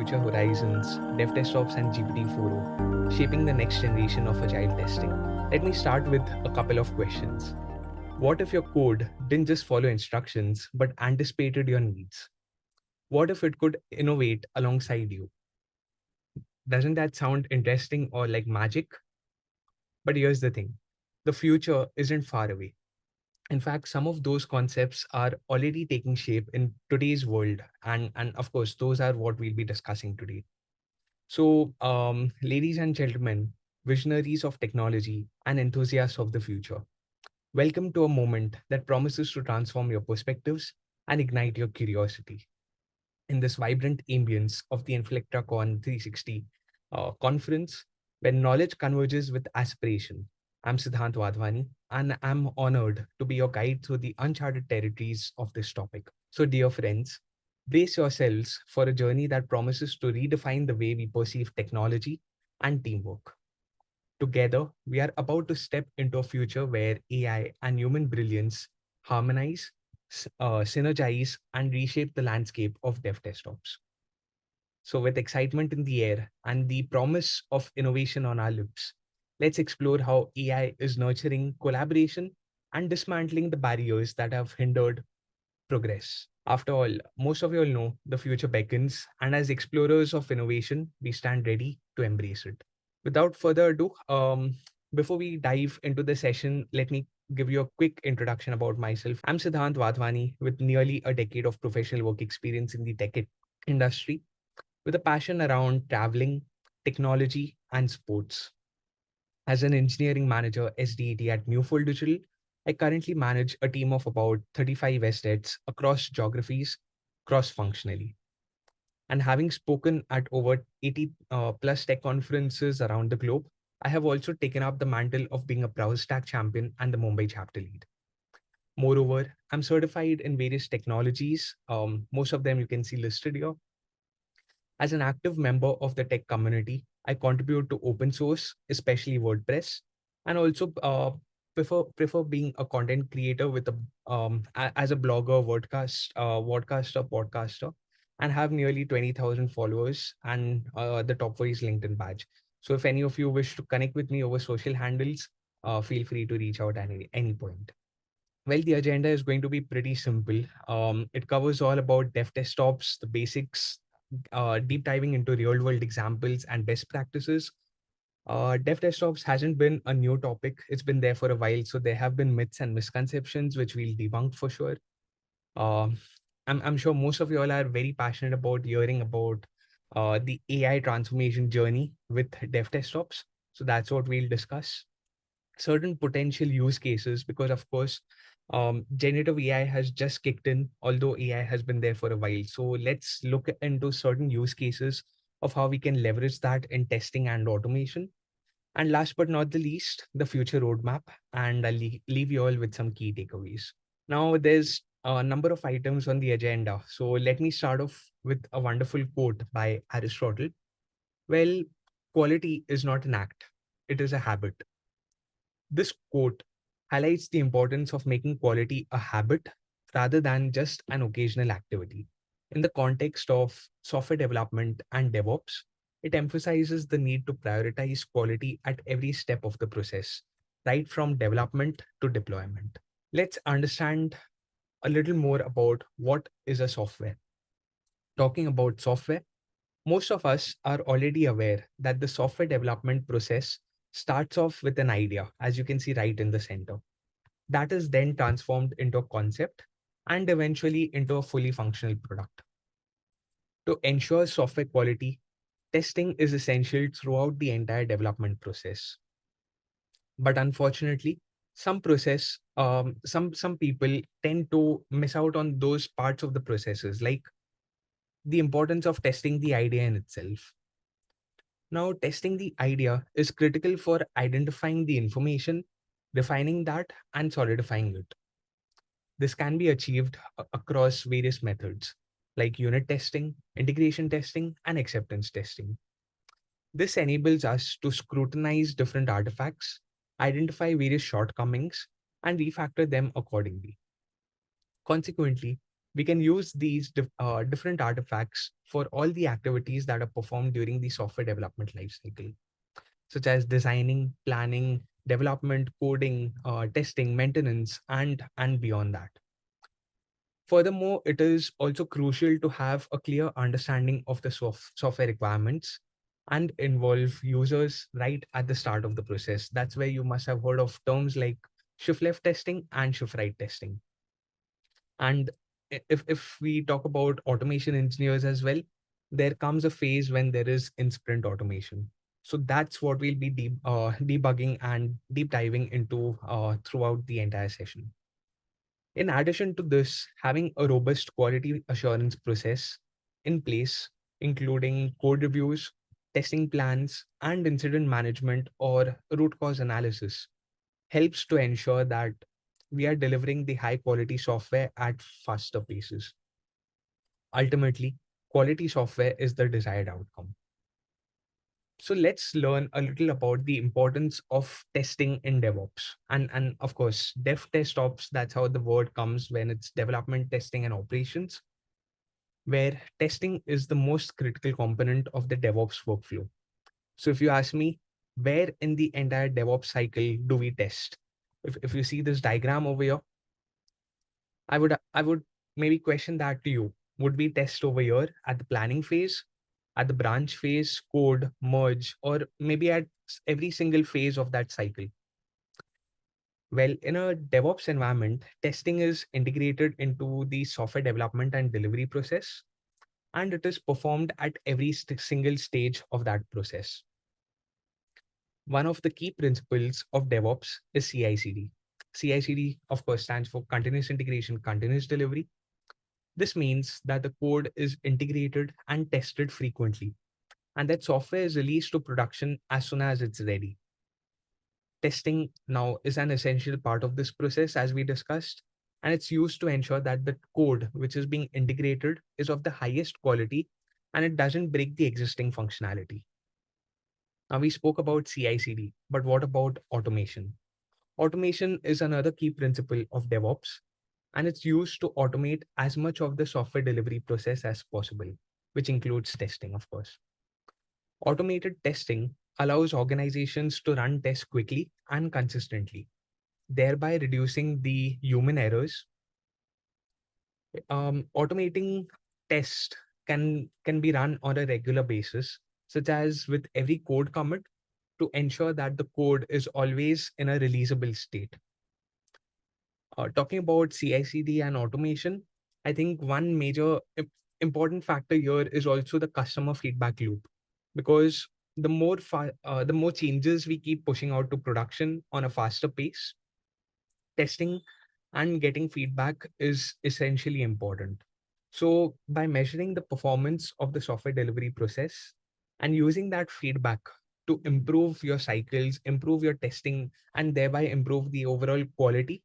future horizons, DevTestOps and GPT-4o, shaping the next generation of agile testing. Let me start with a couple of questions. What if your code didn't just follow instructions, but anticipated your needs? What if it could innovate alongside you? Doesn't that sound interesting or like magic? But here's the thing. The future isn't far away. In fact, some of those concepts are already taking shape in today's world. And of course, those are what we'll be discussing today. So, ladies and gentlemen, visionaries of technology and enthusiasts of the future, welcome to a moment that promises to transform your perspectives and ignite your curiosity. In this vibrant ambience of the InflectraCON 360 conference, where knowledge converges with aspiration, I'm Siddhant Wadhwani, and I'm honored to be your guide through the uncharted territories of this topic. So, dear friends, brace yourselves for a journey that promises to redefine the way we perceive technology and teamwork. Together, we are about to step into a future where AI and human brilliance harmonize, synergize, and reshape the landscape of DevTestOps. So, with excitement in the air and the promise of innovation on our lips, let's explore how AI is nurturing collaboration and dismantling the barriers that have hindered progress. After all, most of you all know the future beckons, and as explorers of innovation, we stand ready to embrace it. Without further ado, before we dive into the session, let me give you a quick introduction about myself. I'm Siddhant Wadhwani with nearly a decade of professional work experience in the tech industry with a passion around traveling, technology, and sports. As an engineering manager SDET at Newfold Digital, I currently manage a team of about 35 estates across geographies, cross-functionally. And having spoken at over 80 plus tech conferences around the globe, I have also taken up the mantle of being a Browser Stack champion and the Mumbai chapter lead. Moreover, I'm certified in various technologies. Most of them you can see listed here. As an active member of the tech community, I contribute to open source, especially WordPress, and also prefer being a content creator with as a blogger, podcaster, and have nearly 20,000 followers and the top voice LinkedIn badge. So if any of you wish to connect with me over social handles, feel free to reach out at any point. Well, the agenda is going to be pretty simple. It covers all about DevTestOps, the basics, deep diving into real world examples and best practices. DevTestOps hasn't been a new topic. It's been there for a while. So there have been myths and misconceptions, which we'll debunk for sure. Um, I'm sure most of you all are very passionate about hearing about the AI transformation journey with DevTestOps. So that's what we'll discuss. Certain potential use cases, because of course, generative AI has just kicked in, although AI has been there for a while. So let's look into certain use cases of how we can leverage that in testing and automation. And last but not the least, the future roadmap. And I'll leave you all with some key takeaways. Now, there's a number of items on the agenda. So let me start off with a wonderful quote by Aristotle. Well, quality is not an act, it is a habit. This quote highlights the importance of making quality a habit rather than just an occasional activity. In the context of software development and DevOps, it emphasizes the need to prioritize quality at every step of the process, right from development to deployment. Let's understand a little more about what is a software. Talking about software, most of us are already aware that the software development process starts off with an idea, as you can see right in the center. That is then transformed into a concept and eventually into a fully functional product. To ensure software quality, testing is essential throughout the entire development process. But unfortunately, some people tend to miss out on those parts of the processes, like the importance of testing the idea in itself. Now, testing the idea is critical for identifying the information, refining that, and solidifying it. This can be achieved across various methods like unit testing, integration testing, and acceptance testing. This enables us to scrutinize different artifacts, identify various shortcomings, and refactor them accordingly. Consequently, We can use these different artifacts for all the activities that are performed during the software development lifecycle, such as designing, planning, development, coding, testing, maintenance, and beyond that. Furthermore, it is also crucial to have a clear understanding of the software requirements and involve users right at the start of the process. That's where you must have heard of terms like shift left testing and shift right testing. And if we talk about automation engineers as well, there comes a phase when there is in sprint automation. So that's what we'll be debugging and deep diving into throughout the entire session. In addition to this, having a robust quality assurance process in place, including code reviews, testing plans, and incident management or root cause analysis, helps to ensure that we are delivering the high quality software at faster paces. Ultimately, quality software is the desired outcome. So let's learn a little about the importance of testing in DevOps. And of course, DevTestOps, that's how the word comes when it's development, testing, and operations, where testing is the most critical component of the DevOps workflow. So if you ask me, where in the entire DevOps cycle do we test? If you see this diagram over here, I would maybe question that to you. Would we test over here at the planning phase, at the branch phase, code, merge, or maybe at every single phase of that cycle? Well, in a DevOps environment, testing is integrated into the software development and delivery process, and it is performed at every single stage of that process. One of the key principles of DevOps is CI/CD. CI/CD, of course, stands for continuous integration, continuous delivery. This means that the code is integrated and tested frequently, and that software is released to production as soon as it's ready. Testing now is an essential part of this process, as we discussed, and it's used to ensure that the code which is being integrated is of the highest quality and it doesn't break the existing functionality. Now, we spoke about CI/CD, but what about automation? Automation is another key principle of DevOps, and it's used to automate as much of the software delivery process as possible, which includes testing, of course. Automated testing allows organizations to run tests quickly and consistently, thereby reducing the human errors. Automating tests can be run on a regular basis, such as with every code commit, to ensure that the code is always in a releasable state. Talking about CI/CD and automation, I think one major important factor here is also the customer feedback loop, because the more changes we keep pushing out to production on a faster pace, testing and getting feedback is essentially important. So by measuring the performance of the software delivery process and using that feedback to improve your cycles, improve your testing, and thereby improve the overall quality,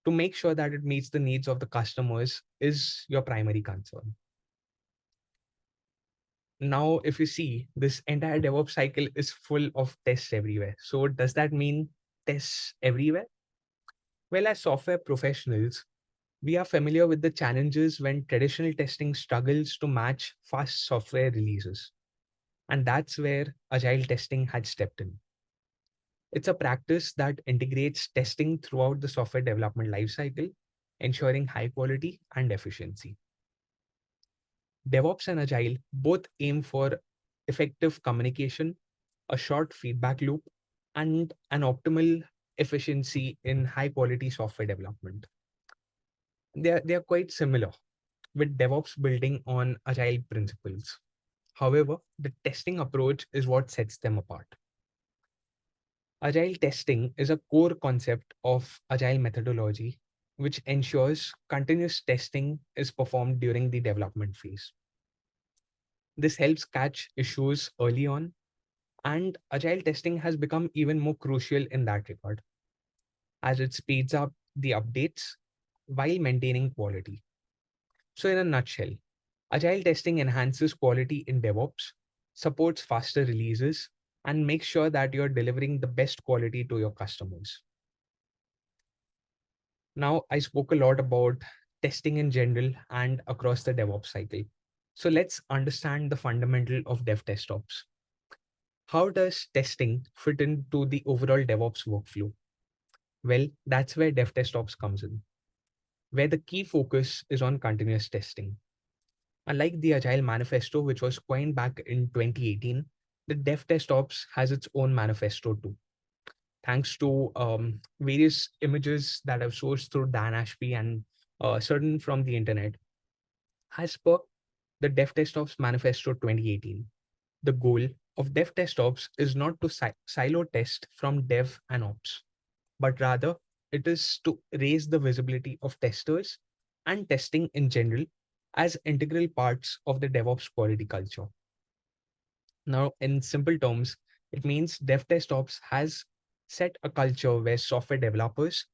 to make sure that it meets the needs of the customers is your primary concern. Now, if you see, this entire DevOps cycle is full of tests everywhere. So does that mean tests everywhere? Well, as software professionals, we are familiar with the challenges when traditional testing struggles to match fast software releases. And that's where agile testing had stepped in. It's a practice that integrates testing throughout the software development lifecycle, ensuring high quality and efficiency. DevOps and Agile both aim for effective communication, a short feedback loop, and an optimal efficiency in high quality software development. They are quite similar, with DevOps building on Agile principles. However, the testing approach is what sets them apart. Agile testing is a core concept of Agile methodology, which ensures continuous testing is performed during the development phase. This helps catch issues early on, and Agile testing has become even more crucial in that regard, as it speeds up the updates while maintaining quality. So, in a nutshell, Agile testing enhances quality in DevOps, supports faster releases, and makes sure that you're delivering the best quality to your customers. Now, I spoke a lot about testing in general, and across the DevOps cycle. So let's understand the fundamental of DevTestOps. How does testing fit into the overall DevOps workflow? Well, that's where DevTestOps comes in, where the key focus is on continuous testing. Unlike the Agile Manifesto, which was coined back in 2018, the DevTestOps has its own manifesto too, thanks to various images that I've sourced through Dan Ashby and certain from the internet. As per the DevTestOps Manifesto 2018, the goal of DevTestOps is not to silo test from dev and ops, but rather it is to raise the visibility of testers and testing in general as integral parts of the DevOps quality culture. Now, in simple terms, it means DevTestOps has set a culture where software developers,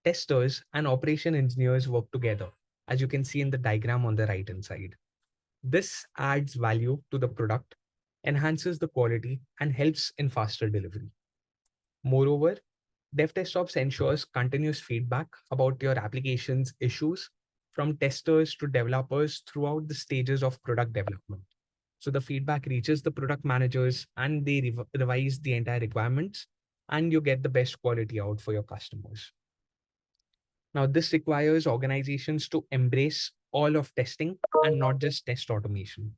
testers, and operation engineers work together, as you can see in the diagram on the right hand side. This adds value to the product, enhances the quality, and helps in faster delivery. Moreover, DevTestOps ensures continuous feedback about your application's issues from testers to developers throughout the stages of product development. So the feedback reaches the product managers and they revise the entire requirements, and you get the best quality out for your customers. Now, this requires organizations to embrace all of testing and not just test automation.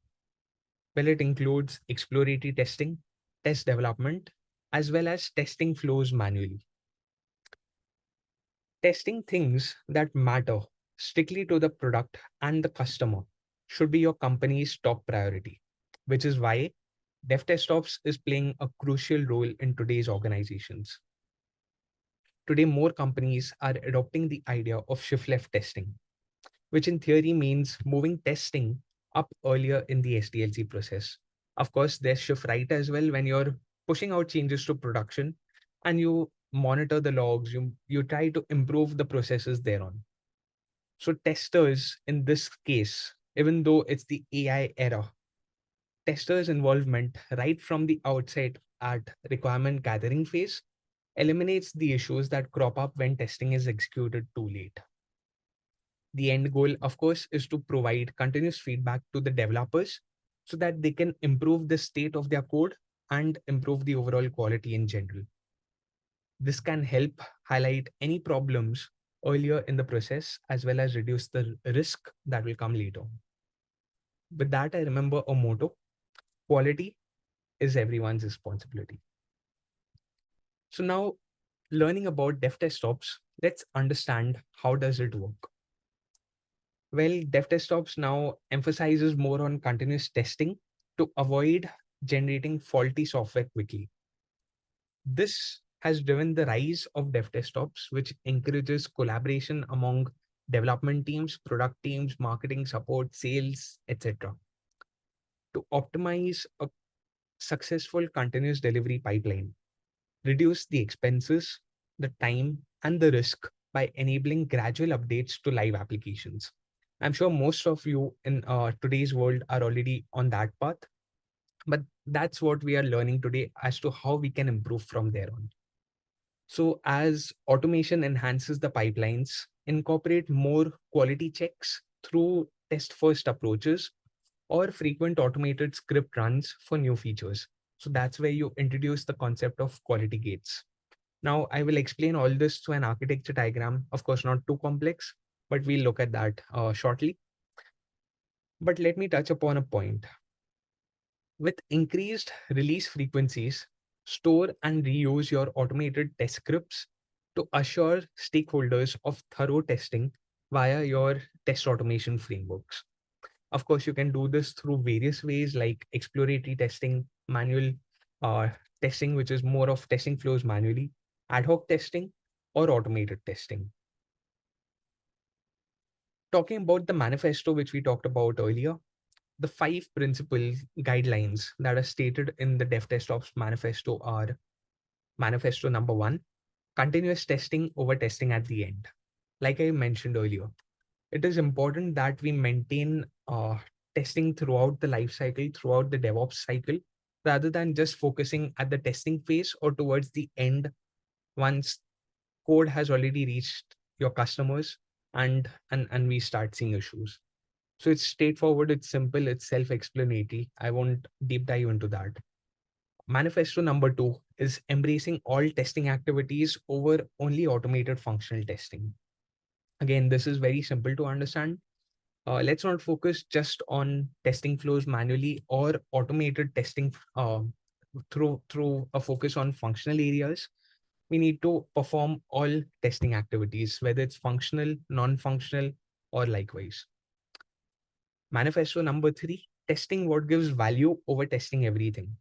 Well, it includes exploratory testing, test development, as well as testing flows manually. Testing things that matter strictly to the product and the customer should be your company's top priority, which is why DevTestOps is playing a crucial role in today's organizations. Today, more companies are adopting the idea of shift left testing, which in theory means moving testing up earlier in the SDLC process. Of course, there's shift right as well when you're pushing out changes to production and you monitor the logs, you try to improve the processes thereon. So testers in this case, even though it's the AI era, testers' involvement right from the outset at requirement gathering phase eliminates the issues that crop up when testing is executed too late. The end goal, of course, is to provide continuous feedback to the developers so that they can improve the state of their code and improve the overall quality in general. This can help highlight any problems earlier in the process as well as reduce the risk that will come later. With that, I remember a motto: quality is everyone's responsibility. So now, learning about DevTestOps, let's understand how does it work. Well, DevTestOps now emphasizes more on continuous testing to avoid generating faulty software quickly. This has driven the rise of DevTestOps, which encourages collaboration among development teams, product teams, marketing, support, sales, etc. to optimize a successful continuous delivery pipeline, reduce the expenses, the time, and the risk by enabling gradual updates to live applications. I'm sure most of you in today's world are already on that path, but that's what we are learning today as to how we can improve from there on. So as automation enhances the pipelines, incorporate more quality checks through test first approaches or frequent automated script runs for new features. So that's where you introduce the concept of quality gates. Now, I will explain all this through an architecture diagram. Of course, not too complex, but we'll look at that shortly. But let me touch upon a point. With increased release frequencies, store and reuse your automated test scripts to assure stakeholders of thorough testing via your test automation frameworks. Of course, you can do this through various ways like exploratory testing, manual testing, which is more of testing flows manually, ad hoc testing, or automated testing. Talking about the manifesto, which we talked about earlier, the 5 principal guidelines that are stated in the DevTestOps manifesto are: manifesto number 1, continuous testing over testing at the end. Like I mentioned earlier, it is important that we maintain testing throughout the life cycle, throughout the DevOps cycle, rather than just focusing at the testing phase or towards the end once code has already reached your customers. and we start seeing issues. So it's straightforward, it's simple, it's self-explanatory. I won't deep dive into that. Manifesto number 2 is embracing all testing activities over only automated functional testing. Again, this is very simple to understand. Let's not focus just on testing flows manually or automated testing through a focus on functional areas. We need to perform all testing activities, whether it's functional, non-functional, or likewise. Manifesto number 3, testing what gives value over testing everything.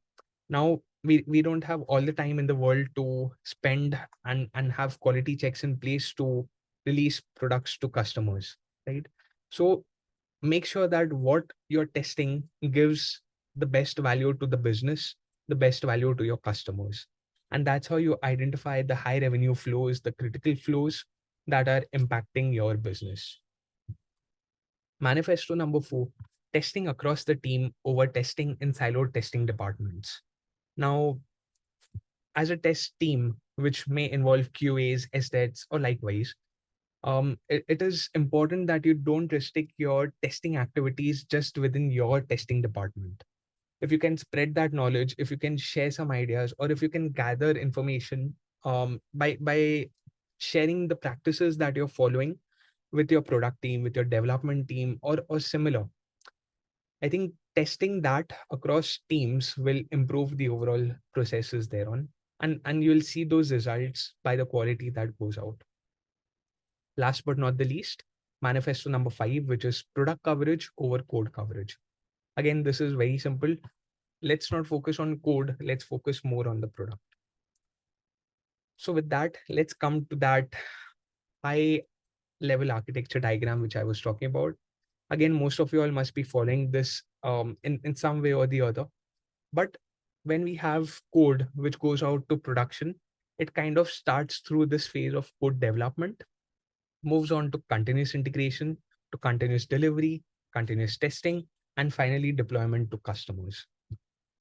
Now, we don't have all the time in the world to spend and have quality checks in place to release products to customers, right? So make sure that what you're testing gives the best value to the business, the best value to your customers. And that's how you identify the high revenue flows, the critical flows that are impacting your business. Manifesto number 4, testing across the team over testing in siloed testing departments. Now, as a test team, which may involve QAs, SDETs, or likewise, it is important that you don't restrict your testing activities just within your testing department. If you can spread that knowledge, if you can share some ideas, or if you can gather information by sharing the practices that you're following with your product team, with your development team, or similar, I think testing that across teams will improve the overall processes thereon, and you'll see those results by the quality that goes out. Last but not the least, manifesto number 5, which is product coverage over code coverage. Again, this is very simple. Let's not focus on code. Let's focus more on the product. So with that, let's come to that high level architecture diagram, which I was talking about. Again, most of you all must be following this in some way or the other. But when we have code which goes out to production, it kind of starts through this phase of code development, moves on to continuous integration, to continuous delivery, continuous testing, and finally deployment to customers.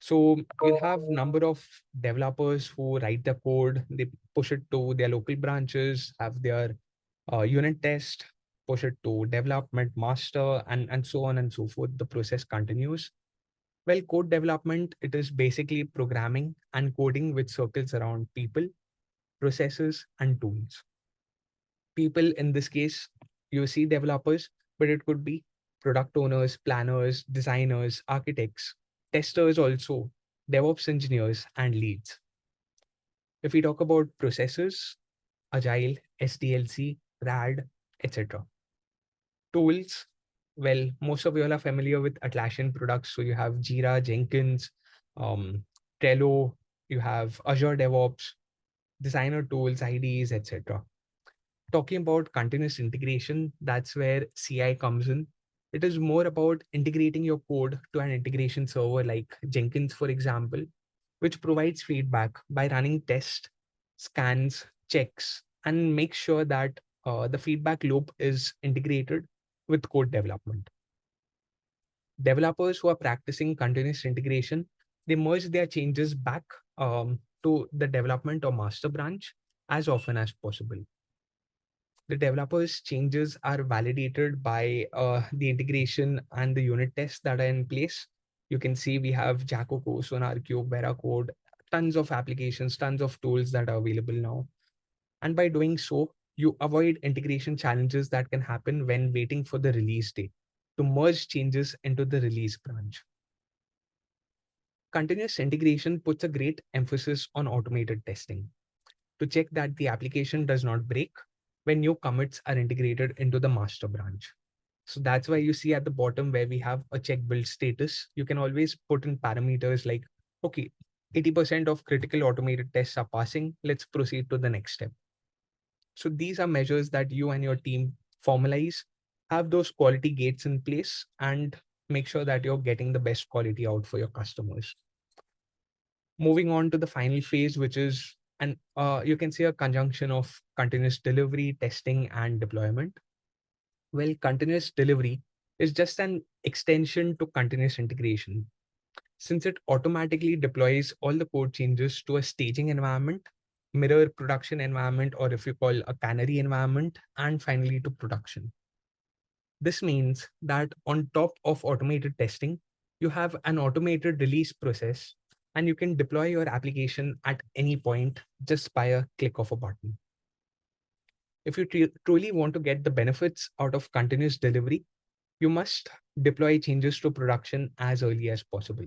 So you'll have number of developers who write the code, they push it to their local branches, have their unit test, push it to development master, and so on and so forth. The process continues. Well, code development, it is basically programming and coding which circles around people, processes, and tools. People in this case, you see developers, but it could be product owners, planners, designers, architects, testers also, DevOps engineers, and leads. If we talk about processes, Agile, SDLC, RAD, etc. Tools, well, most of you all are familiar with Atlassian products. So you have Jira, Jenkins, Trello, you have Azure DevOps, designer tools, IDEs, etc. Talking about continuous integration, that's where CI comes in. It is more about integrating your code to an integration server like Jenkins, for example, which provides feedback by running tests, scans, checks, and make sure that the feedback loop is integrated with code development. Developers who are practicing continuous integration, they merge their changes back to the development or master branch as often as possible. The developers' changes are validated by the integration and the unit tests that are in place. You can see we have Jaco, SonarQube, Veracode, tons of applications, tons of tools that are available now. And by doing so, you avoid integration challenges that can happen when waiting for the release date to merge changes into the release branch. Continuous integration puts a great emphasis on automated testing to check that the application does not break when new commits are integrated into the master branch. So that's why you see at the bottom where we have a check build status, you can always put in parameters like, okay, 80% of critical automated tests are passing. Let's proceed to the next step. So these are measures that you and your team formalize, have those quality gates in place, and make sure that you're getting the best quality out for your customers. Moving on to the final phase, which is, and you can see a conjunction of continuous delivery, testing, and deployment. Well, continuous delivery is just an extension to continuous integration, since it automatically deploys all the code changes to a staging environment mirror production environment, or if you call a canary environment, and finally to production. This means that on top of automated testing, you have an automated release process and you can deploy your application at any point just by a click of a button. If you truly want to get the benefits out of continuous delivery, you must deploy changes to production as early as possible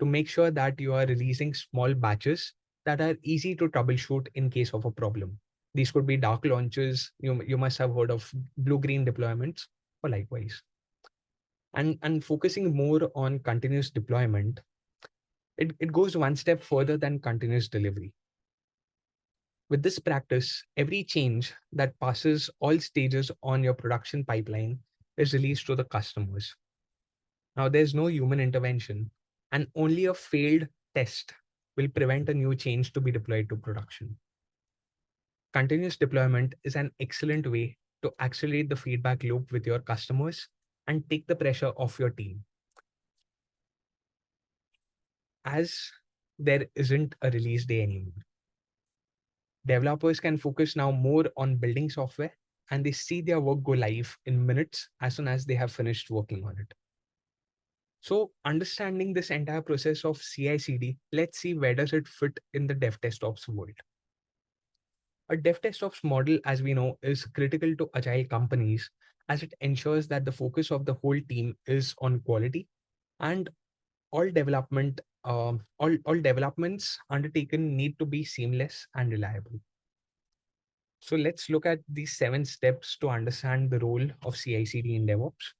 to make sure that you are releasing small batches that are easy to troubleshoot in case of a problem. These could be dark launches. You must have heard of blue-green deployments or likewise. And focusing more on continuous deployment, it goes one step further than continuous delivery. With this practice, every change that passes all stages on your production pipeline is released to the customers. Now, there's no human intervention, and only a failed test will prevent a new change to be deployed to production. Continuous deployment is an excellent way to accelerate the feedback loop with your customers and take the pressure off your team. As there isn't a release day anymore, developers can focus now more on building software and they see their work go live in minutes as soon as they have finished working on it. So understanding this entire process of CI/CD, let's see where does it fit in the DevTestOps world. A DevTestOps model, as we know, is critical to agile companies as it ensures that the focus of the whole team is on quality and all developments undertaken need to be seamless and reliable. So let's look at these 7 steps to understand the role of CI/CD in DevOps.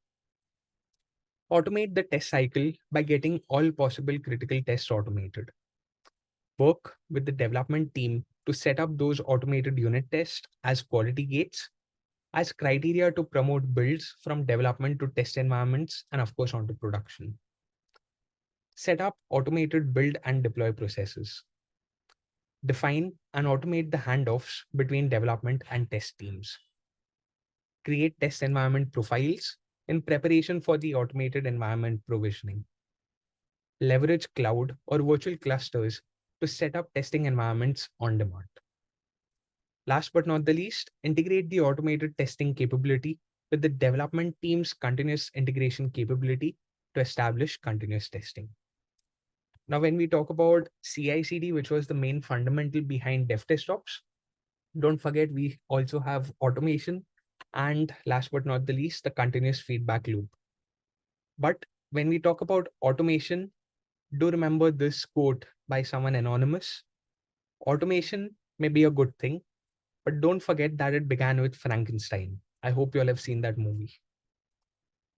Automate the test cycle by getting all possible critical tests automated. Work with the development team to set up those automated unit tests as quality gates, as criteria to promote builds from development to test environments, and of course onto production. Set up automated build and deploy processes. Define and automate the handoffs between development and test teams. Create test environment profiles in preparation for the automated environment provisioning. Leverage cloud or virtual clusters to set up testing environments on demand. Last but not the least, integrate the automated testing capability with the development team's continuous integration capability to establish continuous testing. Now, when we talk about CI/CD, which was the main fundamental behind DevTestOps, don't forget we also have automation and last but not the least, the continuous feedback loop. But when we talk about automation, do remember this quote by someone anonymous. Automation may be a good thing, but don't forget that it began with Frankenstein. I hope you all have seen that movie.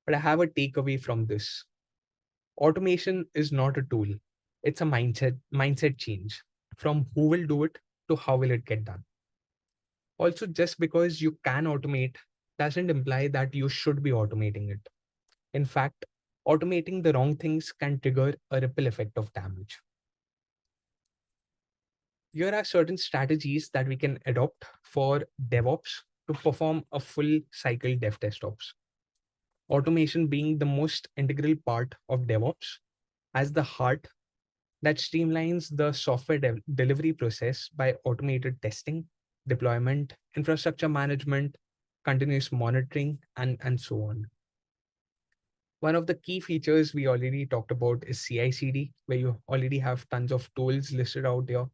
But I have a takeaway from this. Automation is not a tool. It's a mindset change from who will do it to how will it get done. Also, just because you can automate doesn't imply that you should be automating it. In fact, automating the wrong things can trigger a ripple effect of damage. Here are certain strategies that we can adopt for DevOps to perform a full cycle DevTestOps. Automation being the most integral part of DevOps as the heart that streamlines the software delivery process by automated testing, deployment, infrastructure management, continuous monitoring, and so on. One of the key features we already talked about is CI/CD, where you already have tons of tools listed out there.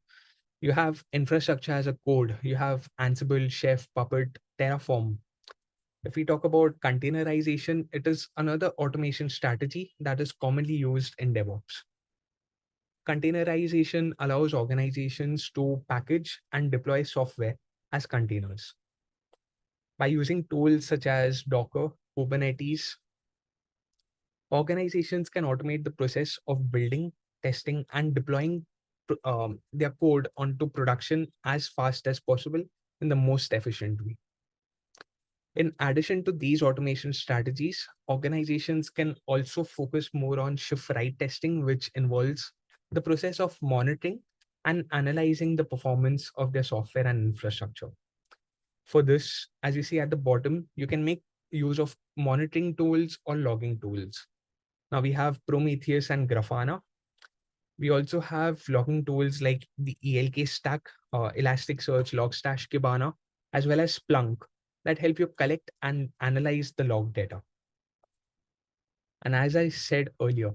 You have infrastructure as a code. You have Ansible, Chef, Puppet, Terraform. If we talk about containerization, it is another automation strategy that is commonly used in DevOps. Containerization allows organizations to package and deploy software as containers. By using tools such as Docker, Kubernetes, organizations can automate the process of building, testing, and deploying their code onto production as fast as possible in the most efficient way. In addition to these automation strategies, organizations can also focus more on shift-right testing, which involves the process of monitoring and analyzing the performance of their software and infrastructure. For this, as you see at the bottom, you can make use of monitoring tools or logging tools. Now we have Prometheus and Grafana. We also have logging tools like the ELK stack, Elasticsearch, Logstash, Kibana, as well as Splunk that help you collect and analyze the log data. And as I said earlier,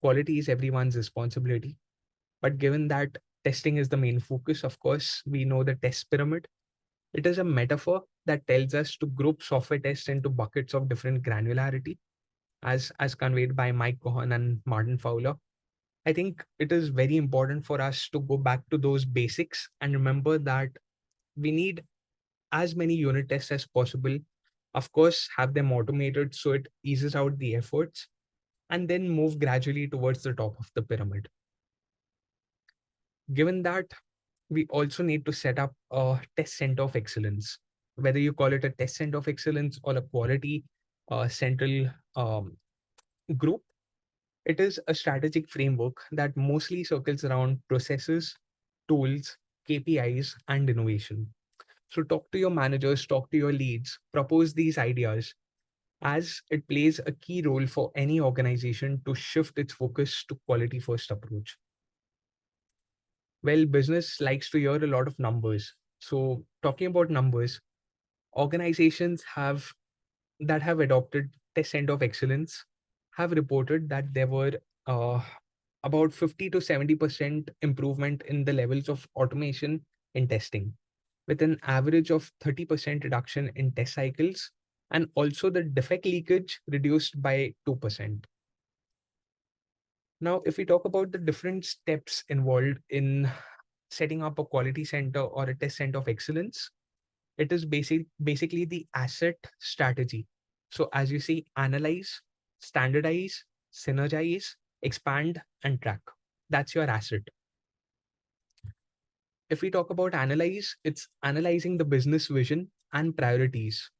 quality is everyone's responsibility. But given that testing is the main focus, of course, we know the test pyramid. It is a metaphor that tells us to group software tests into buckets of different granularity, as conveyed by Mike Cohen and Martin Fowler. I think it is very important for us to go back to those basics and remember that we need as many unit tests as possible. Of course, have them automated so it eases out the efforts, and then move gradually towards the top of the pyramid. Given that, we also need to set up a test center of excellence, whether you call it a test center of excellence or a quality central group. It is a strategic framework that mostly circles around processes, tools, KPIs, and innovation. So talk to your managers, talk to your leads, propose these ideas, as it plays a key role for any organization to shift its focus to quality first approach. Well, business likes to hear a lot of numbers. So talking about numbers, organizations have adopted test center of excellence have reported that there were uh, about 50 to 70% improvement in the levels of automation in testing, with an average of 30% reduction in test cycles, and also the defect leakage reduced by 2%. Now, if we talk about the different steps involved in setting up a quality center or a test center of excellence, it is basically the asset strategy. So as you see, analyze, standardize, synergize, expand, and track. That's your asset. If we talk about analyze, it's analyzing the business vision and priorities,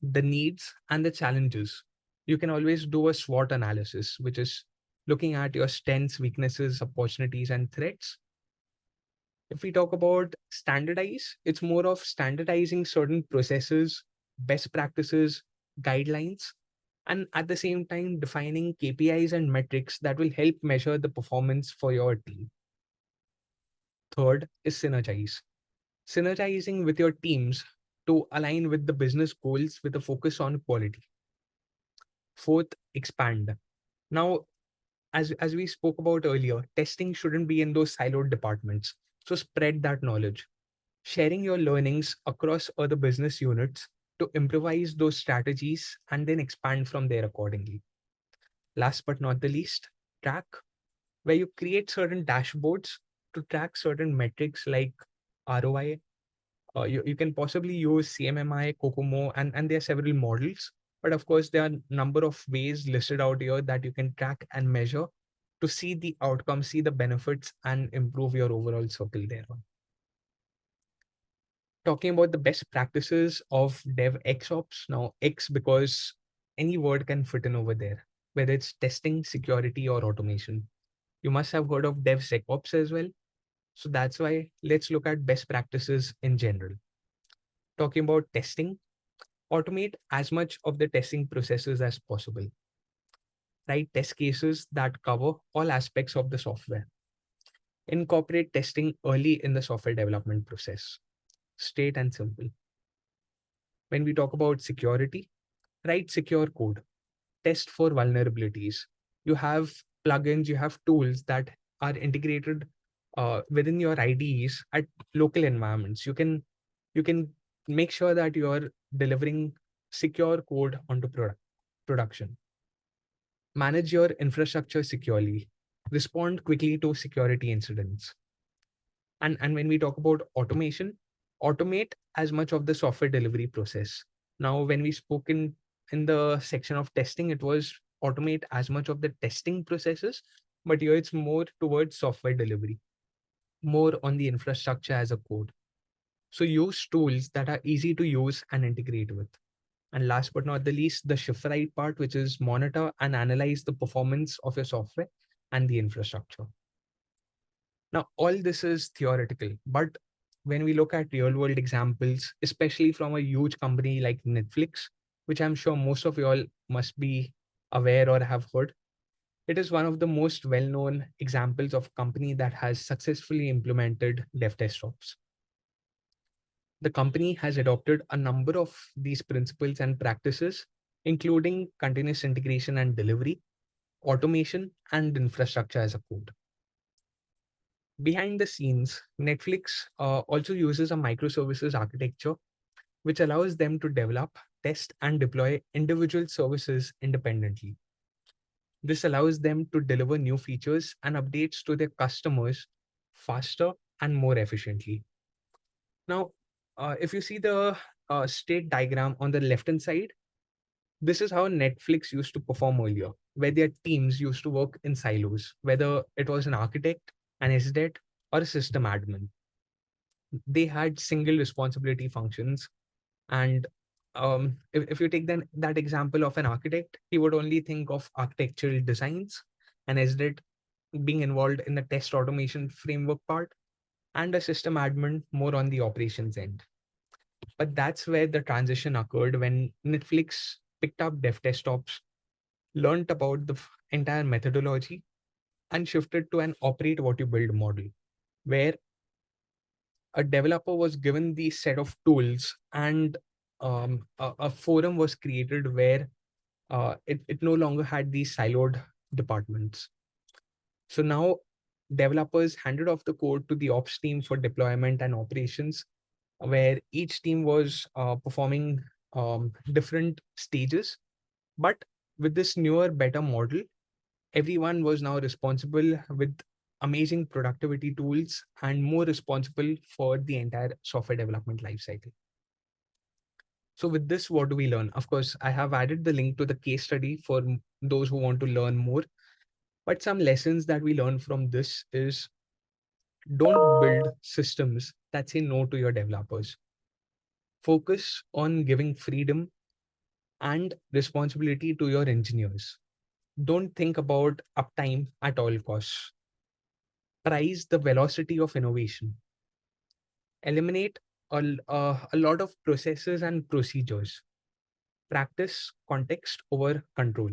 the needs and the challenges. You can always do a SWOT analysis, which is looking at your strengths, weaknesses, opportunities, and threats. If we talk about standardize, it's more of standardizing certain processes, best practices, guidelines, and at the same time defining KPIs and metrics that will help measure the performance for your team. Third is synergize. Synergizing with your teams to align with the business goals with a focus on quality. Fourth, expand. Now, as we spoke about earlier, testing shouldn't be in those siloed departments. So spread that knowledge, sharing your learnings across other business units to improvise those strategies and then expand from there accordingly. Last but not the least, track, where you create certain dashboards to track certain metrics like ROI. You can possibly use CMMI, Kokomo, and there are several models. But of course, there are a number of ways listed out here that you can track and measure to see the outcome, see the benefits, and improve your overall circle there. Talking about the best practices of DevXOps. Now, X because any word can fit in over there, whether it's testing, security, or automation. You must have heard of DevSecOps as well. So that's why let's look at best practices in general. Talking about testing, automate as much of the testing processes as possible. Write test cases that cover all aspects of the software. Incorporate testing early in the software development process. Straight and simple. When we talk about security, write secure code. Test for vulnerabilities. You have plugins, you have tools that are integrated within your IDEs at local environments. You can make sure that you are delivering secure code onto production. Manage your infrastructure securely. Respond quickly to security incidents. And when we talk about automation, automate as much of the software delivery process. Now, when we spoke in the section of testing, it was automate as much of the testing processes, but here it's more towards software delivery, more on the infrastructure as a code. So use tools that are easy to use and integrate with. And last but not the least, the shift right part, which is monitor and analyze the performance of your software and the infrastructure. Now, all this is theoretical, but when we look at real world examples, especially from a huge company like Netflix, which I'm sure most of you all must be aware or have heard, It is one of the most well-known examples of a company that has successfully implemented DevTestOps. The company has adopted a number of these principles and practices, including continuous integration and delivery, automation, and infrastructure as a code. Behind the scenes, Netflix also uses a microservices architecture, which allows them to develop, test, and deploy individual services independently. This allows them to deliver new features and updates to their customers faster and more efficiently. Now, if you see the state diagram on the left-hand side, this is how Netflix used to perform earlier, where their teams used to work in silos, whether it was an architect, an SDET, or a system admin. They had single responsibility functions. And if you take then that example of an architect, he would only think of architectural designs, and SDET being involved in the test automation framework part, and a system admin more on the operations end. But that's where the transition occurred when Netflix picked up DevTestOps, learned about the entire methodology, and shifted to an operate what you build model, where a developer was given the set of tools, and a forum was created where it no longer had these siloed departments. So now developers handed off the code to the ops team for deployment and operations, where each team was performing different stages. But with this newer, better model, everyone was now responsible with amazing productivity tools and more responsible for the entire software development lifecycle. So with this, what do we learn? Of course, I have added the link to the case study for those who want to learn more. But some lessons that we learn from this is, don't build systems that say no to your developers. Focus on giving freedom and responsibility to your engineers. Don't think about uptime at all costs. Prize the velocity of innovation. Eliminate a lot of processes and procedures. Practice context over control.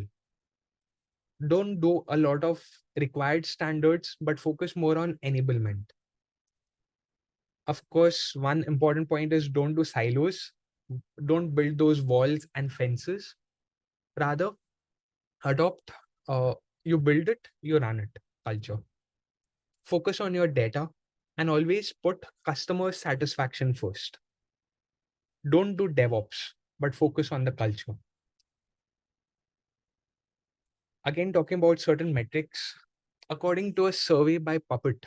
Don't do a lot of required standards, but focus more on enablement. Of course, one important point is, don't do silos. Don't build those walls and fences. Rather, adopt, you build it, you run it culture. Focus on your data and always put customer satisfaction first. Don't do DevOps, but focus on the culture. Again, talking about certain metrics, according to a survey by Puppet,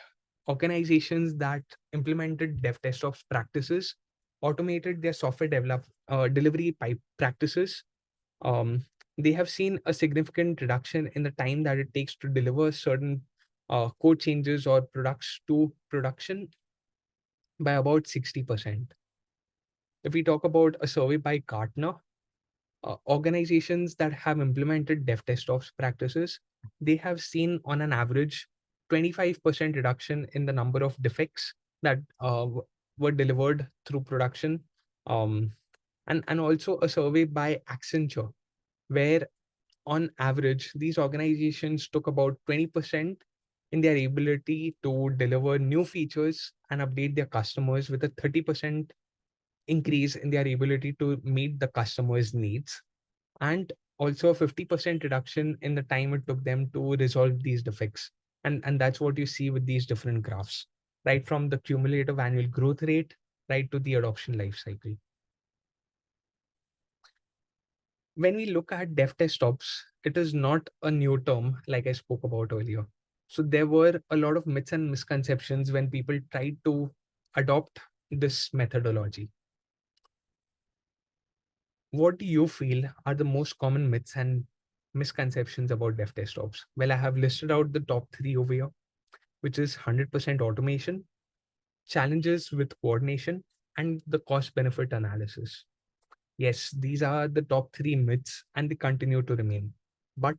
organizations that implemented DevTestOps practices automated their software delivery pipe practices. Um, they have seen a significant reduction in the time that it takes to deliver certain code changes or products to production by about 60%. If we talk about a survey by Gartner, organizations that have implemented DevTestOps practices, they have seen on an average 25% reduction in the number of defects that were delivered through production. And also a survey by Accenture, where on average, these organizations took about 20% in their ability to deliver new features and update their customers, with a 30% increase in their ability to meet the customer's needs, and also a 50% reduction in the time it took them to resolve these defects. And that's what you see with these different graphs, right from the cumulative annual growth rate, right to the adoption life cycle. When we look at DevTestOps, it is not a new term like I spoke about earlier. So there were a lot of myths and misconceptions when people tried to adopt this methodology. What do you feel are the most common myths and misconceptions about DevTestOps? Well, I have listed out the top three over here, which is 100% automation, challenges with coordination, and the cost benefit analysis. Yes, these are the top three myths and they continue to remain. But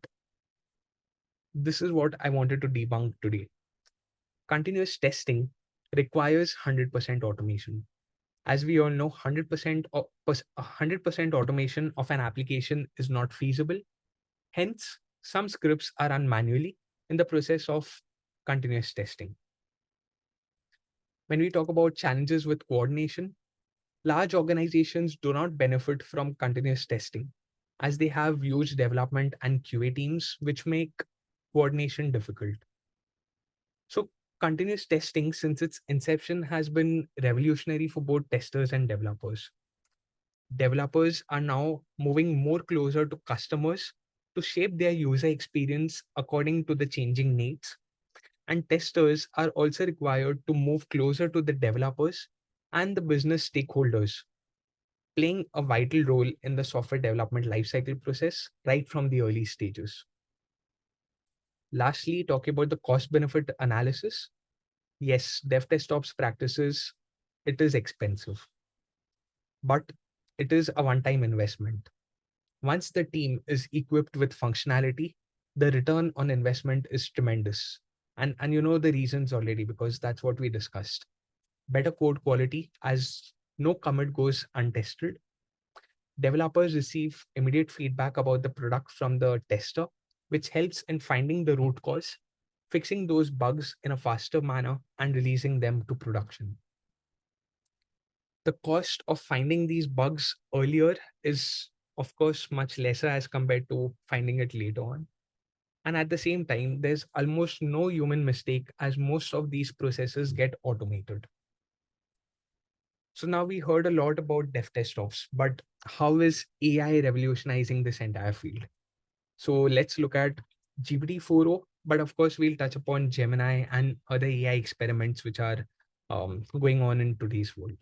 this is what I wanted to debunk today. Continuous testing requires 100% automation. As we all know, 100% automation of an application is not feasible. Hence, some scripts are run manually in the process of continuous testing. When we talk about challenges with coordination, large organizations do not benefit from continuous testing as they have huge development and QA teams, which make coordination difficult. So, continuous testing, since its inception, has been revolutionary for both testers and developers. Developers are now moving more closer to customers to shape their user experience according to the changing needs. And testers are also required to move closer to the developers and the business stakeholders, playing a vital role in the software development lifecycle process right from the early stages. Lastly, talking about the cost benefit analysis. Yes, DevTestOps practices, it is expensive, but it is a one-time investment. Once the team is equipped with functionality, the return on investment is tremendous. And you know the reasons already because that's what we discussed. Better code quality as no commit goes untested. Developers receive immediate feedback about the product from the tester, which helps in finding the root cause, fixing those bugs in a faster manner, and releasing them to production. The cost of finding these bugs earlier is, of course, much lesser as compared to finding it later on. And at the same time, there's almost no human mistake as most of these processes get automated. So now we heard a lot about DevTestOps, but how is AI revolutionizing this entire field? So let's look at GPT-4o, but of course we'll touch upon Gemini and other AI experiments which are going on in today's world.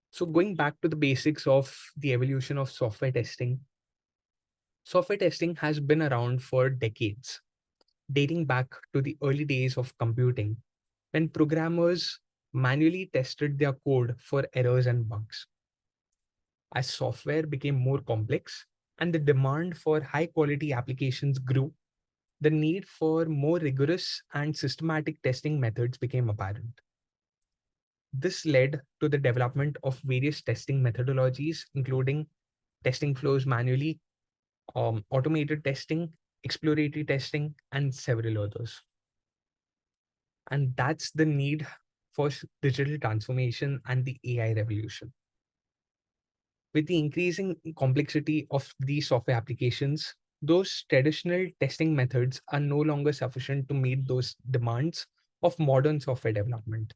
So going back to the basics of the evolution of software testing, software testing has been around for decades, dating back to the early days of computing, when programmers manually tested their code for errors and bugs. As software became more complex and the demand for high quality applications grew, the need for more rigorous and systematic testing methods became apparent. This led to the development of various testing methodologies, including testing flows manually, automated testing, exploratory testing, and several others. And that's the need for digital transformation and the AI revolution. With the increasing complexity of these software applications, those traditional testing methods are no longer sufficient to meet those demands of modern software development.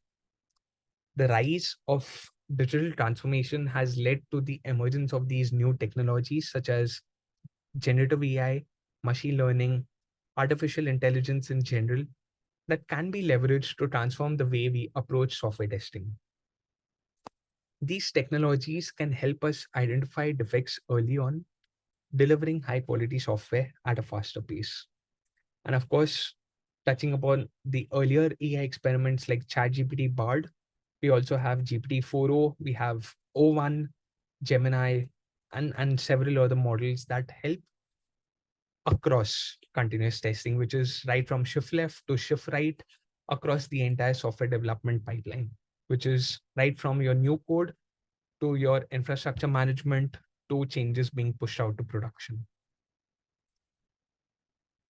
The rise of digital transformation has led to the emergence of these new technologies such as generative AI, machine learning, artificial intelligence in general, that can be leveraged to transform the way we approach software testing. These technologies can help us identify defects early on, delivering high quality software at a faster pace. And of course, touching upon the earlier AI experiments like ChatGPT Bard, we also have GPT-4o, we have O1, Gemini, and several other models that help across continuous testing, which is right from shift left to shift right across the entire software development pipeline, which is right from your new code to your infrastructure management to changes being pushed out to production.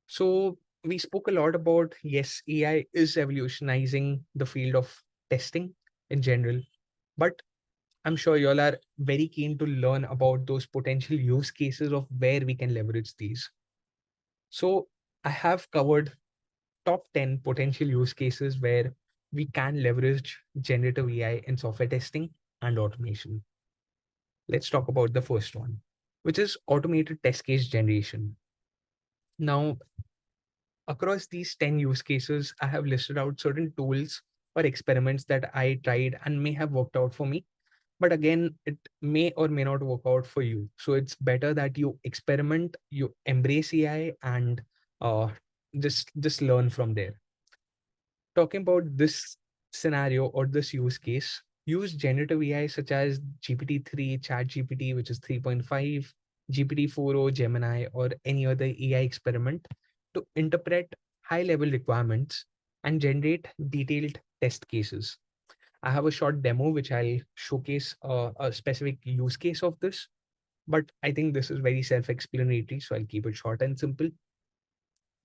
So we spoke a lot about, yes, AI is revolutionizing the field of testing in general, but I'm sure you all are very keen to learn about those potential use cases of where we can leverage these. So I have covered top 10 potential use cases where we can leverage generative AI in software testing and automation. Let's talk about the first one, which is automated test case generation. Now, across these 10 use cases, I have listed out certain tools or experiments that I tried and may have worked out for me. But again, it may or may not work out for you. So it's better that you experiment, you embrace AI, and uh, just learn from there. Talking about this scenario or this use case, use generative AI such as GPT-3, ChatGPT, which is 3.5, GPT-4o, Gemini, or any other AI experiment to interpret high-level requirements and generate detailed test cases. I have a short demo which I'll showcase a specific use case of this, but I think this is very self-explanatory, so I'll keep it short and simple.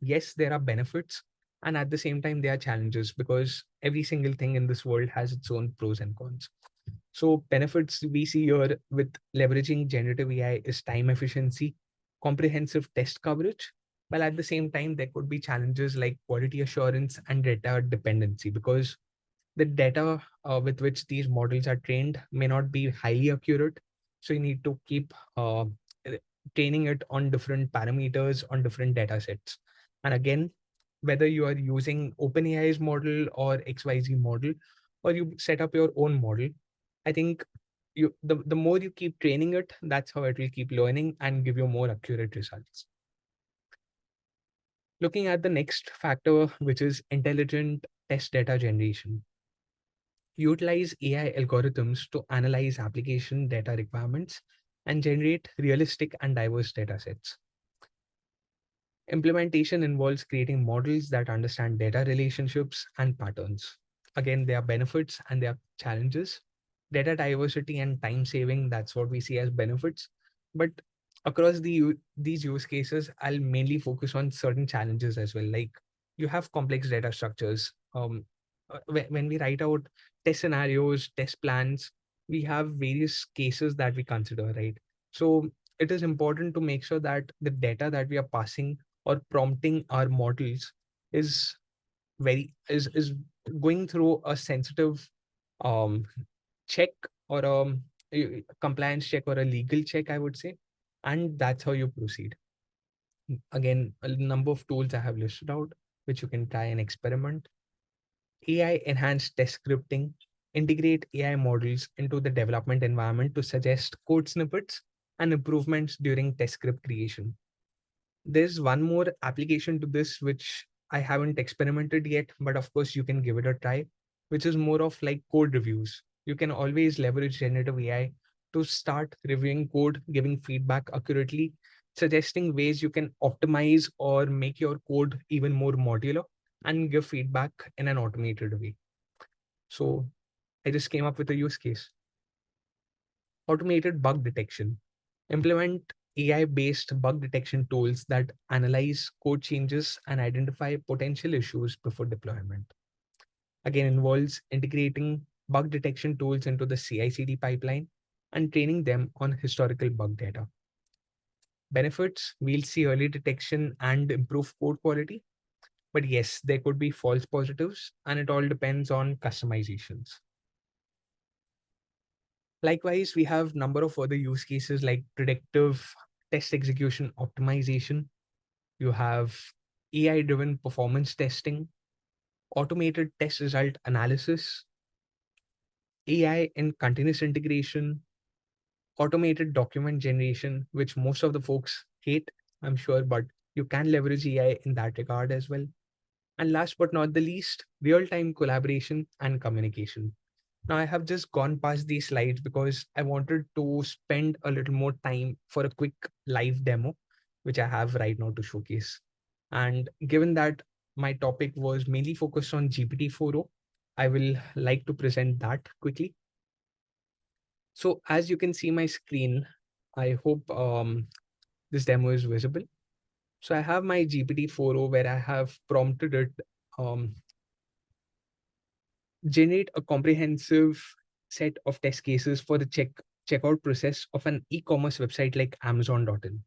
Yes, there are benefits, and at the same time, there are challenges because every single thing in this world has its own pros and cons. So, benefits we see here with leveraging generative AI is time efficiency, comprehensive test coverage, while at the same time, there could be challenges like quality assurance and data dependency because the data with which these models are trained may not be highly accurate. So you need to keep training it on different parameters on different data sets. And again, whether you are using OpenAI's model or XYZ model, or you set up your own model, I think the more you keep training it, that's how it will keep learning and give you more accurate results. Looking at the next factor, which is intelligent test data generation. Utilize AI algorithms to analyze application data requirements and generate realistic and diverse data sets. Implementation involves creating models that understand data relationships and patterns. Again, there are benefits and there are challenges. Data diversity and time saving, that's what we see as benefits. But across these use cases, I'll mainly focus on certain challenges as well. Like you have complex data structures. When we write out test scenarios, test plans, we have various cases that we consider, right? So it is important to make sure that the data that we are passing or prompting our models is is going through a sensitive um check or a compliance check or a legal check, I would say, and that's how you proceed. Again, a number of tools I have listed out which you can try and experiment. AI enhanced test scripting, integrate AI models into the development environment to suggest code snippets and improvements during test script creation. There's one more application to this which I haven't experimented yet, but of course you can give it a try, which is more of like code reviews. You can always leverage generative AI to start reviewing code, giving feedback accurately, suggesting ways you can optimize or make your code even more modular and give feedback in an automated way. So I just came up with a use case. Automated bug detection. Implement AI-based bug detection tools that analyze code changes and identify potential issues before deployment. Again, involves integrating bug detection tools into the CI/CD pipeline and training them on historical bug data. Benefits, we'll see early detection and improve code quality. But yes, there could be false positives, and it all depends on customizations. Likewise, we have number of other use cases like predictive test execution optimization. You have AI-driven performance testing, automated test result analysis, AI in continuous integration, automated document generation, which most of the folks hate, I'm sure, but you can leverage AI in that regard as well. And last but not the least, real-time collaboration and communication. Now, I have just gone past these slides because I wanted to spend a little more time for a quick live demo, which I have right now to showcase. And given that my topic was mainly focused on GPT-4o, I will like to present that quickly. So as you can see my screen, I hope this demo is visible. So I have my GPT-4o where I have prompted it um, generate a comprehensive set of test cases for the checkout process of an e-commerce website like Amazon.in.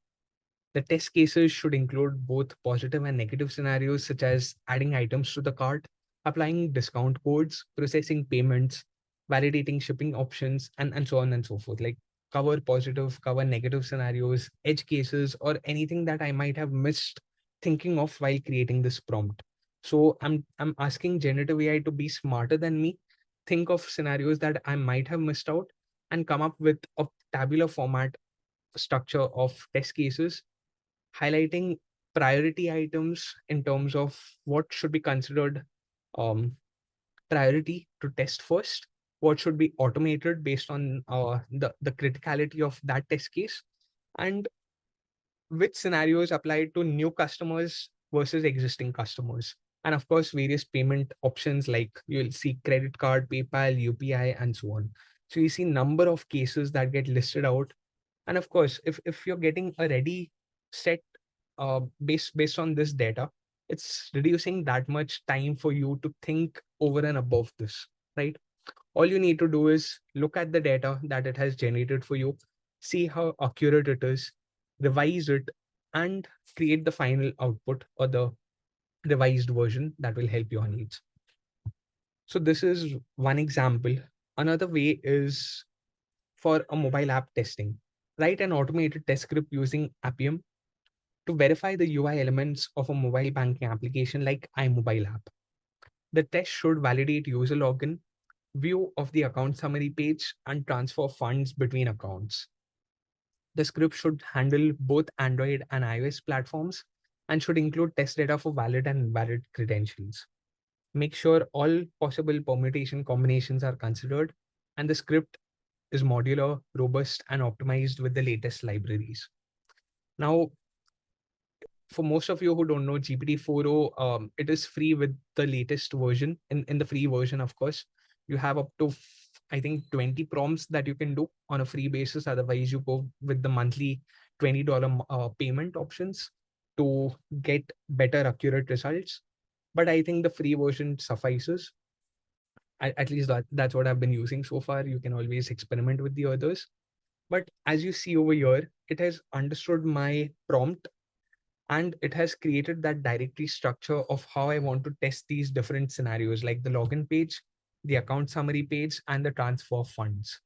The test cases should include both positive and negative scenarios, such as adding items to the cart, applying discount codes, processing payments, validating shipping options, and so on and so forth. Like cover positive, cover negative scenarios, edge cases, or anything that I might have missed thinking of while creating this prompt. So I'm asking generative AI to be smarter than me, think of scenarios that I might have missed out, and come up with a tabular format structure of test cases highlighting priority items in terms of what should be considered um, priority to test first, what should be automated based on the criticality of that test case, and which scenarios apply to new customers versus existing customers. And of course, various payment options like you'll see credit card, PayPal, UPI, and so on. So you see number of cases that get listed out. And of course, if you're getting a ready set based on this data, it's reducing that much time for you to think over and above this, right? All you need to do is look at the data that it has generated for you, see how accurate it is, revise it, and create the final output or the revised version that will help your needs. So this is one example. Another way is for a mobile app testing. Write an automated test script using Appium to verify the UI elements of a mobile banking application like iMobile app. The test should validate user login, view of the account summary page, and transfer funds between accounts. The script should handle both Android and iOS platforms and should include test data for valid and invalid credentials. Make sure all possible permutation combinations are considered, and the script is modular, robust, and optimized with the latest libraries. Now, for most of you who don't know, GPT-4o, it is free with the latest version. In the free version, of course, you have up to, I think, 20 prompts that you can do on a free basis. Otherwise, you go with the monthly $20 payment options to get better, accurate results. But I think the free version suffices. At least that's what I've been using so far. You can always experiment with the others. But as you see over here, it has understood my prompt and it has created that directory structure of how I want to test these different scenarios, like the login page, the account summary page, and the transfer of funds.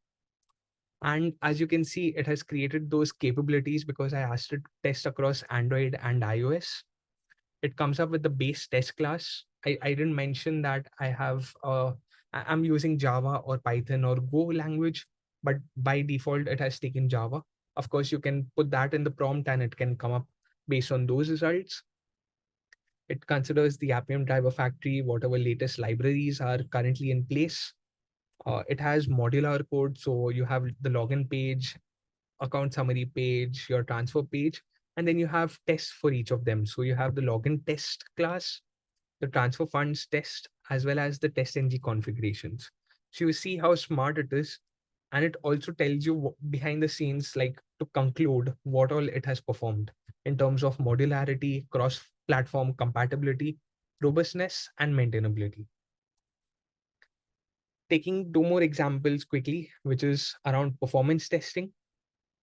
And as you can see, it has created those capabilities because I asked it to test across Android and iOS. It comes up with the base test class. I didn't mention that I'm using Java or Python or Go language, but by default, it has taken Java. Of course, you can put that in the prompt and it can come up based on those results. It considers the Appium driver factory, whatever latest libraries are currently in place. It has modular code. So you have the login page, account summary page, your transfer page, and then you have tests for each of them. So you have the login test class, the transfer funds test, as well as the test ng configurations. So you see how smart it is. And it also tells you behind the scenes, like to conclude what all it has performed in terms of modularity, cross-platform compatibility, robustness, and maintainability. Taking two more examples quickly, which is around performance testing.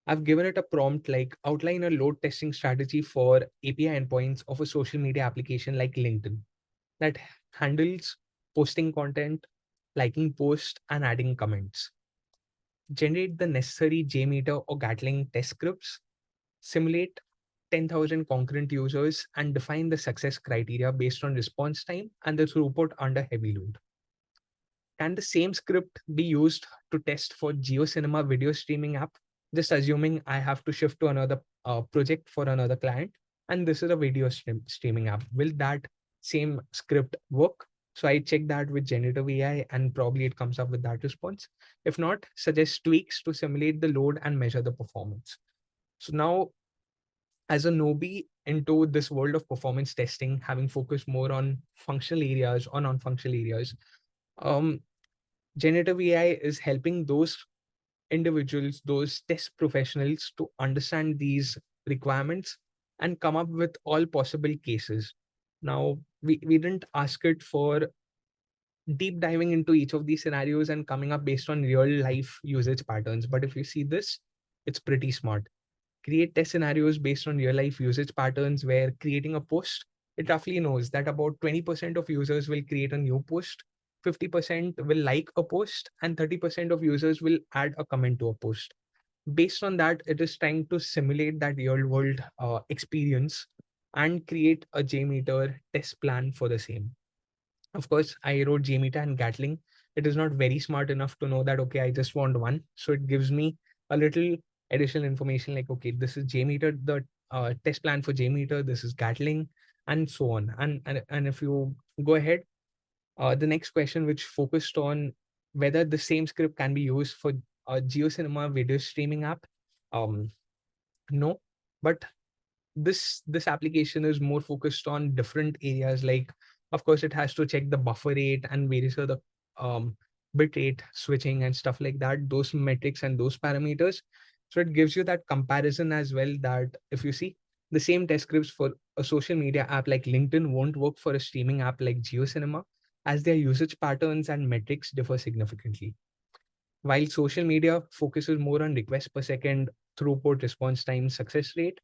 I've given it a prompt like outline a load testing strategy for API endpoints of a social media application like LinkedIn that handles posting content, liking posts, and adding comments. Generate the necessary JMeter or Gatling test scripts, simulate 10,000 concurrent users, and define the success criteria based on response time and the throughput under heavy load. Can the same script be used to test for GeoCinema video streaming app? Just assuming I have to shift to another project for another client, and this is a video streaming app. Will that same script work? So I check that with generative AI and probably it comes up with that response. If not, suggest tweaks to simulate the load and measure the performance. So now, as a newbie into this world of performance testing, having focused more on functional areas or non-functional areas, um, generative AI is helping those individuals, those test professionals to understand these requirements and come up with all possible cases. Now, we didn't ask it for deep diving into each of these scenarios and coming up based on real life usage patterns. But if you see this, it's pretty smart. Create test scenarios based on real life usage patterns where creating a post, it roughly knows that about 20% of users will create a new post, 50% will like a post, and 30% of users will add a comment to a post. Based on that, it is trying to simulate that real world experience and create a JMeter test plan for the same. Of course, I wrote JMeter and Gatling. It is not very smart enough to know that, okay, I just want one. So it gives me a little additional information like, okay, this is JMeter, the test plan for JMeter, this is Gatling, and so on. And if you go ahead, the next question, which focused on whether the same script can be used for a GeoCinema video streaming app. No, but this application is more focused on different areas. Like, of course, it has to check the buffer rate and various other bit rate switching and stuff like that, those metrics and those parameters. So it gives you that comparison as well, that if you see, The same test scripts for a social media app like LinkedIn won't work for a streaming app like GeoCinema, as their usage patterns and metrics differ significantly. While social media focuses more on requests per second, throughput, response time, success rate,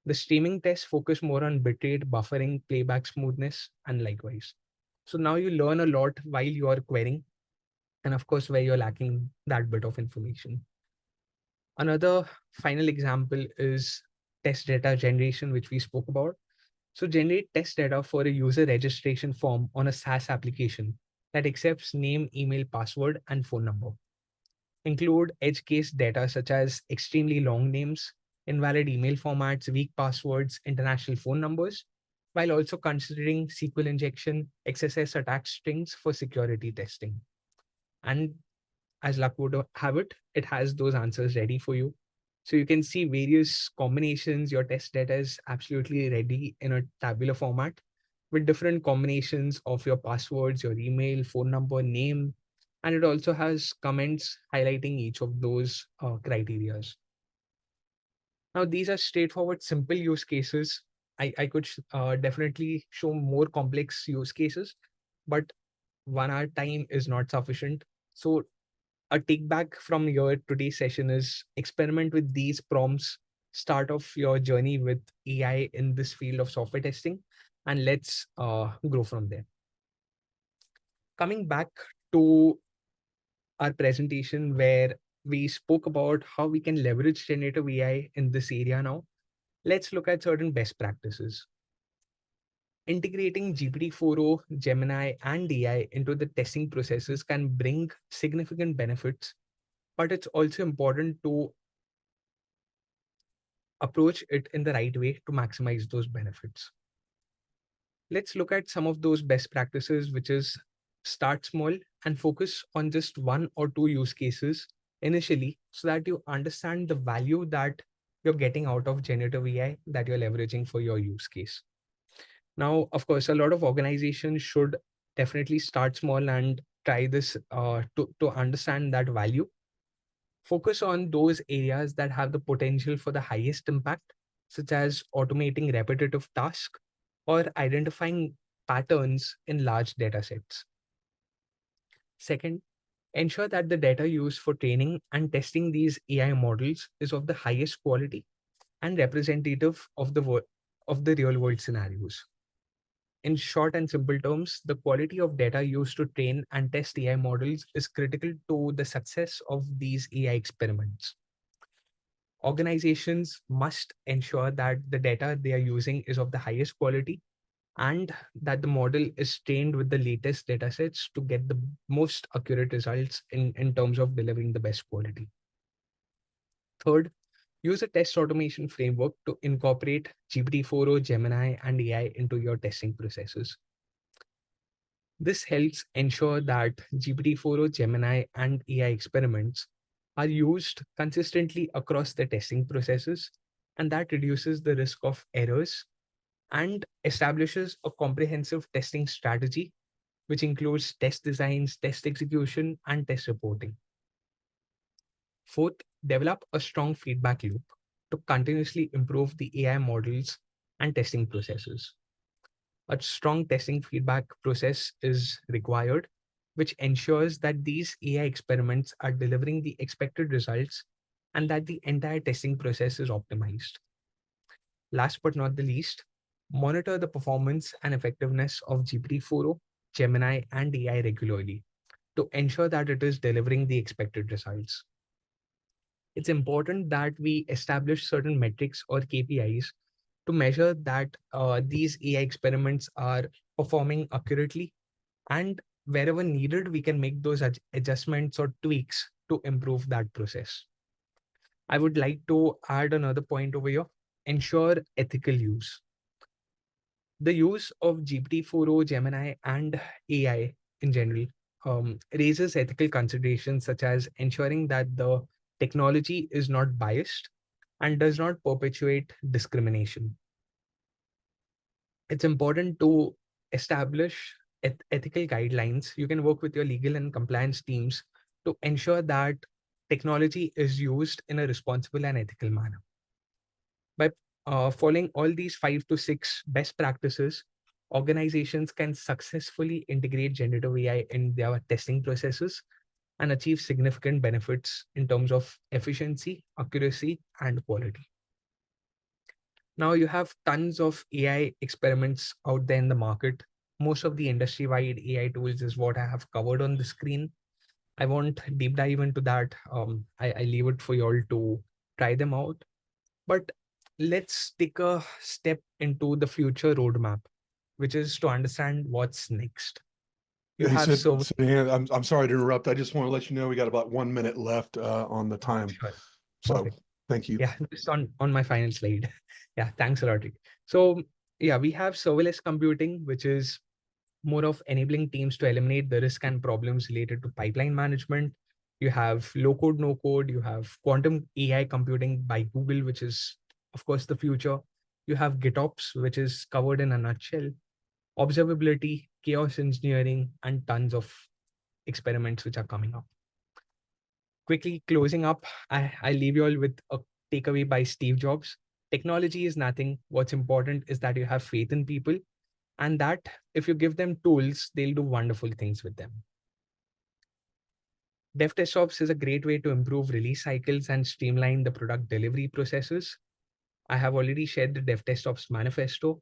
the streaming tests focus more on bitrate, buffering, playback smoothness, and likewise. So now you learn a lot while you are querying, and of course, where you're lacking that bit of information. Another final example is test data generation, which we spoke about. So generate test data for a user registration form on a SaaS application that accepts name, email, password, and phone number. Include edge case data such as extremely long names, invalid email formats, weak passwords, international phone numbers, while also considering SQL injection, XSS attack strings for security testing. And as luck would have it, it has those answers ready for you. So you can see various combinations. Your test data is absolutely ready in a tabular format with different combinations of your passwords, your email, phone number, name, and it also has comments highlighting each of those criterias. Now, these are straightforward, simple use cases. I could definitely show more complex use cases, but 1 hour time is not sufficient. So a take back from your today's session is experiment with these prompts, start off your journey with AI in this field of software testing, and let's grow from there. Coming back to our presentation where we spoke about how we can leverage generative AI in this area now, let's look at certain best practices. Integrating GPT-4o, Gemini, and AI into the testing processes can bring significant benefits, but it's also important to approach it in the right way to maximize those benefits. Let's look at some of those best practices, which is start small and focus on just 1 or 2 use cases initially so that you understand the value that you're getting out of generative AI that you're leveraging for your use case. Now, of course, a lot of organizations should definitely start small and try this to understand that value. Focus on those areas that have the potential for the highest impact, such as automating repetitive tasks or identifying patterns in large data sets. Second, ensure that the data used for training and testing these AI models is of the highest quality and representative of the real world scenarios. In short and simple terms, the quality of data used to train and test AI models is critical to the success of these AI experiments. Organizations must ensure that the data they are using is of the highest quality and that the model is trained with the latest data sets to get the most accurate results in terms of delivering the best quality. Third, use a test automation framework to incorporate GPT-4o, Gemini, and AI into your testing processes. This helps ensure that GPT-4o, Gemini, and AI experiments are used consistently across the testing processes, and that reduces the risk of errors and establishes a comprehensive testing strategy, which includes test designs, test execution, and test reporting. Fourth, develop a strong feedback loop to continuously improve the AI models and testing processes. A strong testing feedback process is required, which ensures that these AI experiments are delivering the expected results and that the entire testing process is optimized. Last but not the least, monitor the performance and effectiveness of GPT-4o, Gemini, and AI regularly to ensure that it is delivering the expected results. It's important that we establish certain metrics or KPIs to measure that these AI experiments are performing accurately, and wherever needed, we can make those adjustments or tweaks to improve that process. I would like to add another point over here. Ensure ethical use. The use of GPT-4o, Gemini, and AI in general raises ethical considerations such as ensuring that the technology is not biased and does not perpetuate discrimination. It's important to establish ethical guidelines. You can work with your legal and compliance teams to ensure that technology is used in a responsible and ethical manner. By Following all these 5 to 6 best practices, organizations can successfully integrate generative AI in their testing processes and achieve significant benefits in terms of efficiency, accuracy, and quality. Now you have tons of AI experiments out there in the market. Most of the industry-wide AI tools is what I have covered on the screen. I won't deep dive into that. I leave it for you all to try them out. But let's take a step into the future roadmap, which is to understand what's next. You Hey, have Siddhant, I'm sorry to interrupt. I just want to let you know we got about 1 minute left on the time. Sure. So Perfect. thank you. Yeah, just on my final slide. Yeah, thanks a lot, Rick. So yeah, we have serverless computing, which is more of enabling teams to eliminate the risk and problems related to pipeline management. You have low code, no code. You have quantum AI computing by Google, which is, of course, the future. You have GitOps, which is covered in a nutshell, observability, chaos engineering, and tons of experiments which are coming up. Quickly closing up, I leave you all with a takeaway by Steve Jobs. Technology is nothing. What's important is that you have faith in people, and that if you give them tools, they'll do wonderful things with them. DevTestOps is a great way to improve release cycles and streamline the product delivery processes. I have already shared the DevTestOps manifesto.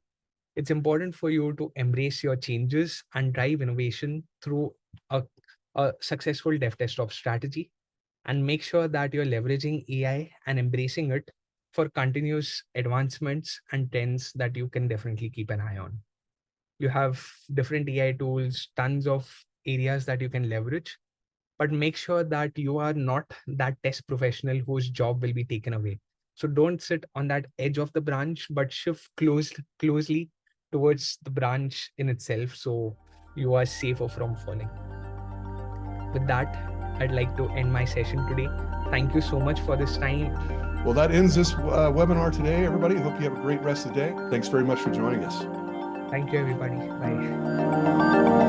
It's important for you to embrace your changes and drive innovation through a successful DevTestOps strategy, and make sure that you're leveraging AI and embracing it for continuous advancements and trends that you can definitely keep an eye on. You have different AI tools, tons of areas that you can leverage, but make sure that you are not that test professional whose job will be taken away. So don't sit on that edge of the branch, but shift closely towards the branch in itself, so you are safer from falling. With that, I'd like to end my session today. Thank you so much for this time. Well, that ends this webinar today, everybody. Hope you have a great rest of the day. Thanks very much for joining us. Thank you, everybody. Bye.